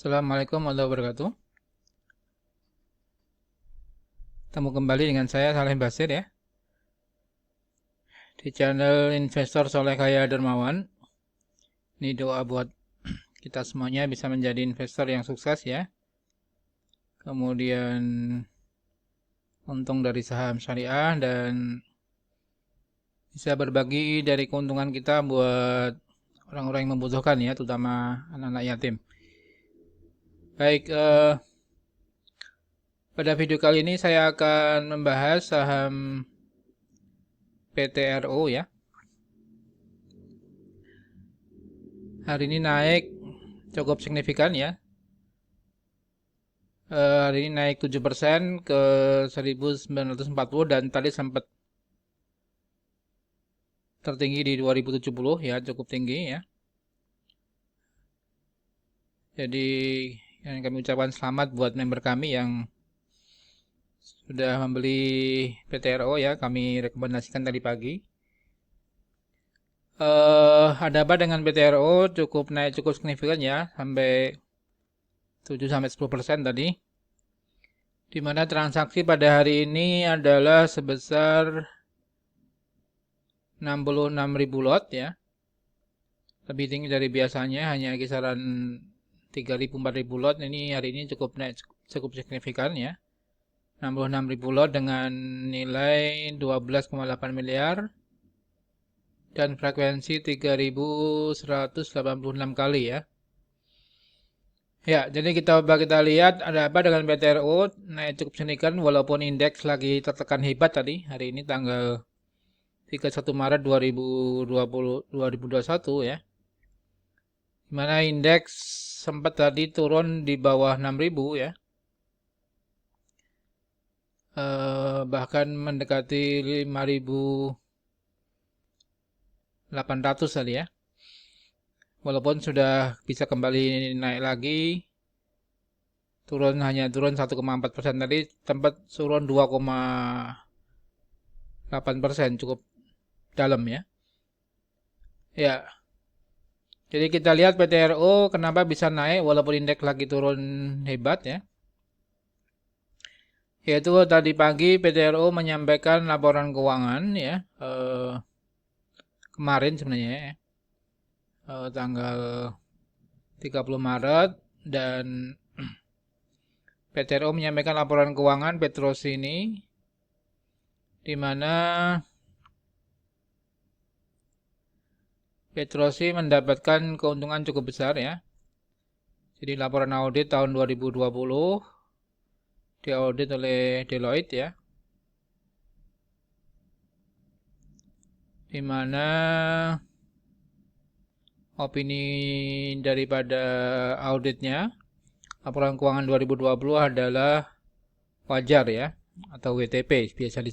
Assalamualaikum warahmatullahi wabarakatuh. Ketemu kembali dengan saya Saleh Basir ya di channel Investor Soleh Kaya Dermawan. Ini doa buat kita semuanya bisa menjadi investor yang sukses ya. Kemudian untung dari saham syariah dan bisa berbagi dari keuntungan kita buat orang-orang yang membutuhkan ya, terutama anak-anak yatim. Baik, pada video kali ini saya akan membahas saham PTRO ya. Hari ini naik cukup signifikan ya. Hari ini naik 7% ke 1940 dan tadi sempat tertinggi di 2070 ya, cukup tinggi ya. Jadi yang kami ucapkan selamat buat member kami yang sudah membeli PTRO ya, kami rekomendasikan tadi pagi. Ada apa dengan PTRO cukup naik cukup signifikan ya, sampai 7-10% tadi. Di mana transaksi pada hari ini adalah sebesar 66.000 lot ya. Lebih tinggi dari biasanya, hanya kisaran 3.000-4.000 lot. Ini hari ini cukup naik cukup signifikan ya. 66.000 lot dengan nilai 12,8 miliar dan frekuensi 3.186 kali ya. Ya, jadi kita lihat ada apa dengan PTRO naik cukup signifikan walaupun indeks lagi tertekan hebat tadi hari ini tanggal 31 Maret 2021 ya. Dimana indeks sempat tadi turun di bawah 6.000 ya. Bahkan mendekati 5.800 tadi ya. Walaupun sudah bisa kembali naik lagi, hanya turun 1,4% tadi, tempat turun 2,8%, cukup dalam ya. Ya, jadi kita lihat PTRO kenapa bisa naik walaupun indeks lagi turun hebat ya. Yaitu tadi pagi PTRO menyampaikan laporan keuangan ya, kemarin sebenarnya ya, tanggal 30 Maret dan PTRO menyampaikan laporan keuangan Petrosi ini di mana Petrosi mendapatkan keuntungan cukup besar ya. Jadi laporan audit tahun 2020 diaudit oleh Deloitte ya. Di mana opini daripada auditnya, laporan keuangan 2020 adalah wajar ya, atau WTP biasa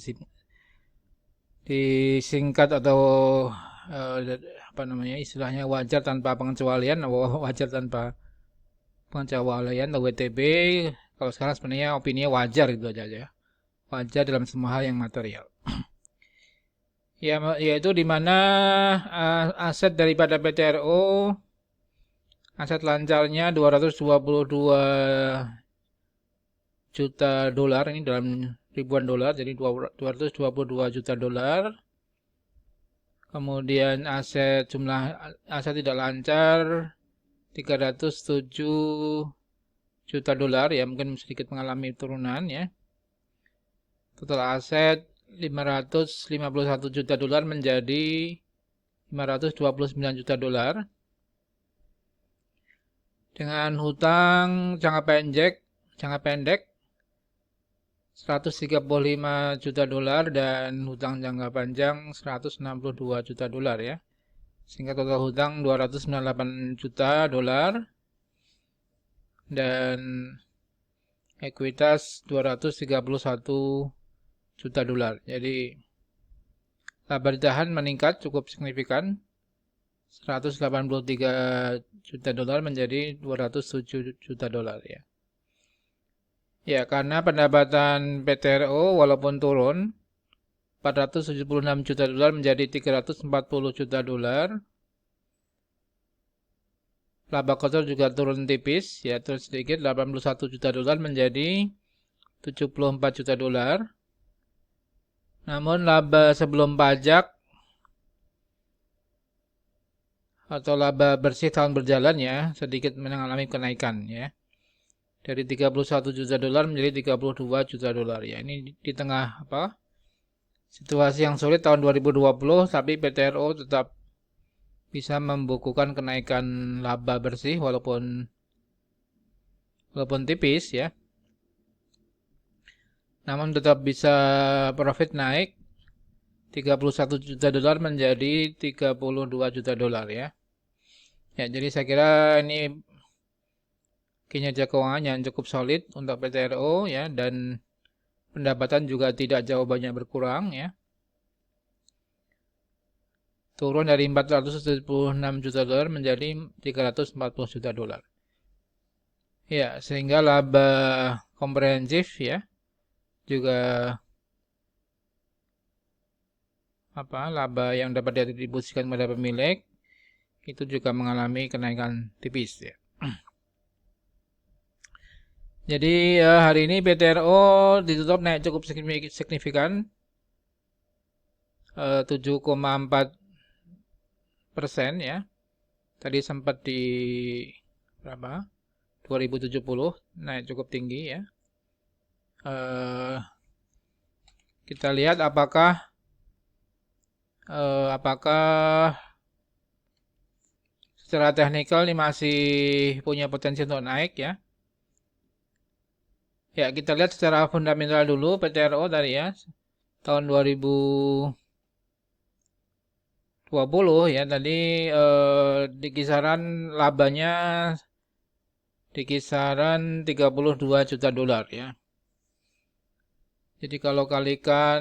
disingkat atau apa namanya istilahnya wajar tanpa pengecualian, wajar tanpa pengecualian atau WTP. Kalau sekarang sebenarnya opininya wajar itu aja ya, wajar dalam semua hal yang material. Ya, yaitu di mana aset daripada PTRO, aset lancarnya 222 juta dolar, ini dalam ribuan dolar, jadi 222 juta dolar. Kemudian jumlah aset tidak lancar 307 juta dolar ya, mungkin sedikit mengalami turunan ya. Total aset 551 juta dolar menjadi 529 juta dolar. Dengan hutang jangka pendek 135 juta dolar dan hutang jangka panjang 162 juta dolar ya. Sehingga total hutang 298 juta dolar dan ekuitas 231 juta dolar. Jadi laba ditahan meningkat cukup signifikan, 183 juta dolar menjadi 207 juta dolar ya. Ya, karena pendapatan PTRO walaupun turun 476 juta dolar menjadi 340 juta dolar. laba kotor juga turun tipis, ya turun sedikit, 81 juta dolar menjadi 74 juta dolar. Namun laba sebelum pajak atau laba bersih tahun berjalan ya sedikit mengalami kenaikan ya. Dari 31 juta dolar menjadi 32 juta dolar ya. Ini di tengah situasi yang sulit tahun 2020, tapi PTRO tetap bisa membukukan kenaikan laba bersih walaupun tipis ya. Namun tetap bisa profit naik 31 juta dolar menjadi 32 juta dolar ya. Ya, jadi saya kira ini kinerja keuangan yang cukup solid untuk PTRO ya, dan pendapatan juga tidak jauh banyak berkurang ya. Turun dari 476 juta dolar menjadi 340 juta dolar. Ya, sehingga laba komprehensif ya juga laba yang dapat didistribusikan kepada pemilik itu juga mengalami kenaikan tipis ya. Jadi hari ini PTRO ditutup naik cukup signifikan, 7,4% ya. Tadi sempat di berapa? 2070 naik cukup tinggi ya. Kita lihat apakah secara teknikal ini masih punya potensi untuk naik ya. Ya, kita lihat secara fundamental dulu PTRO tadi ya. Tahun 2020 ya, tadi di kisaran labanya di kisaran 32 juta dolar ya. Jadi kalau kalikan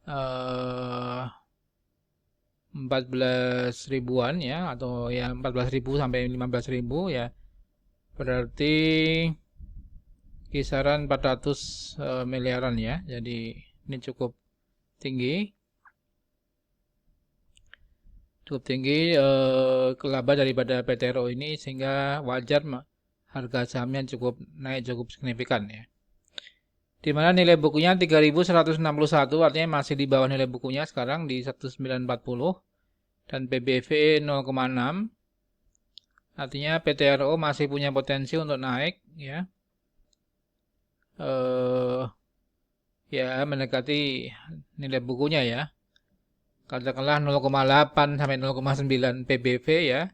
14 ribuan ya, atau ya 14.000 sampai 15.000 ya, berarti kisaran 400 miliaran ya. Jadi ini cukup tinggi. Cukup tinggi laba daripada PTRO ini, sehingga wajar harga sahamnya naik cukup signifikan ya. Di mana nilai bukunya 3.161, artinya masih di bawah nilai bukunya sekarang di 1940, dan PBV 0,6. Artinya PTRO masih punya potensi untuk naik ya. Ya mendekati nilai bukunya ya. Katakanlah 0,8 sampai 0,9 PBV ya.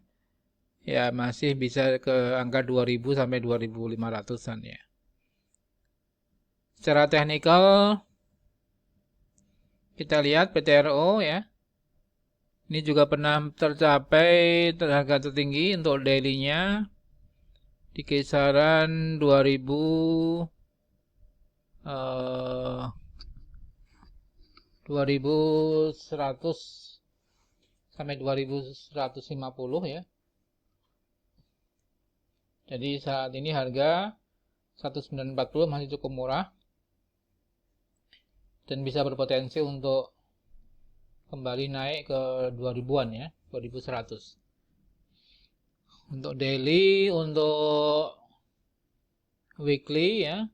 Ya masih bisa ke angka 2000 sampai 2500-an ya. Secara teknikal kita lihat PTRO ya. Ini juga pernah tercapai harga tertinggi untuk daily-nya di kisaran 2100 sampai 2150 ya. Jadi saat ini harga 1940 masih cukup murah dan bisa berpotensi untuk kembali naik ke 2000-an ya, 2100. Untuk daily, untuk weekly ya,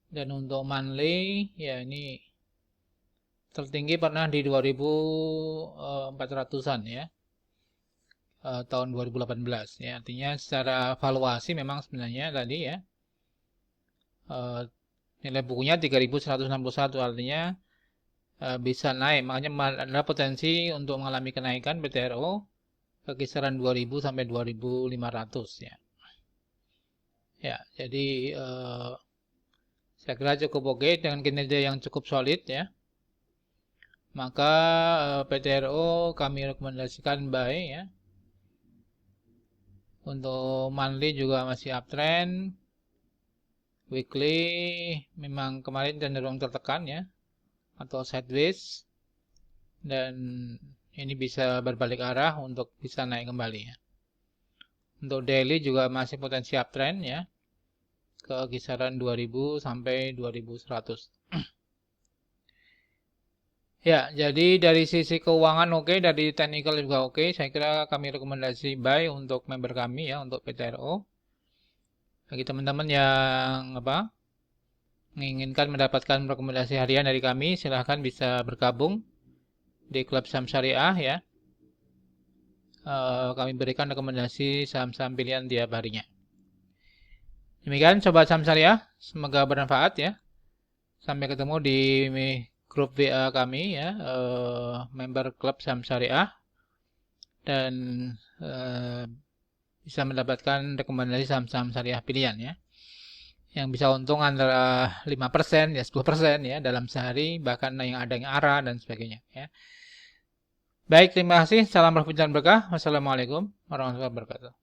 dan untuk monthly ya, ini tertinggi pernah di 2400-an ya, tahun 2018 ya. Artinya secara valuasi memang sebenarnya tadi ya, nilai bukunya 3.161, artinya bisa naik. Makanya ada potensi untuk mengalami kenaikan PTRO ke kisaran 2000 sampai 2500 ya. Ya, jadi saya kira cukup oke dengan kinerja yang cukup solid ya. Maka PTRO kami rekomendasikan buy ya. Untuk monthly juga masih uptrend. Weekly memang kemarin cenderung tertekan ya, atau sideways, dan ini bisa berbalik arah untuk bisa naik kembali ya. Untuk daily juga masih potensi uptrend ya, ke kisaran 2000 sampai 2100. Ya, jadi dari sisi keuangan oke, dari technical juga oke. Saya kira kami rekomendasi buy untuk member kami ya, untuk PTRO. Bagi teman-teman yang menginginkan mendapatkan rekomendasi harian dari kami, silahkan bisa bergabung di klub saham syariah ya. Kami berikan rekomendasi saham-saham pilihan tiap harinya. Demikian Sobat Saham Syariah, semoga bermanfaat ya. Sampai ketemu di grup WA kami ya, member klub Saham Syariah, dan bisa mendapatkan rekomendasi saham-saham syariah pilihan ya. Yang bisa untung antara 5% ya 10% ya dalam sehari, bahkan yang ada yang arah dan sebagainya ya. Baik, terima kasih. Salam rahmat dan berkah. Wassalamualaikum warahmatullahi wabarakatuh.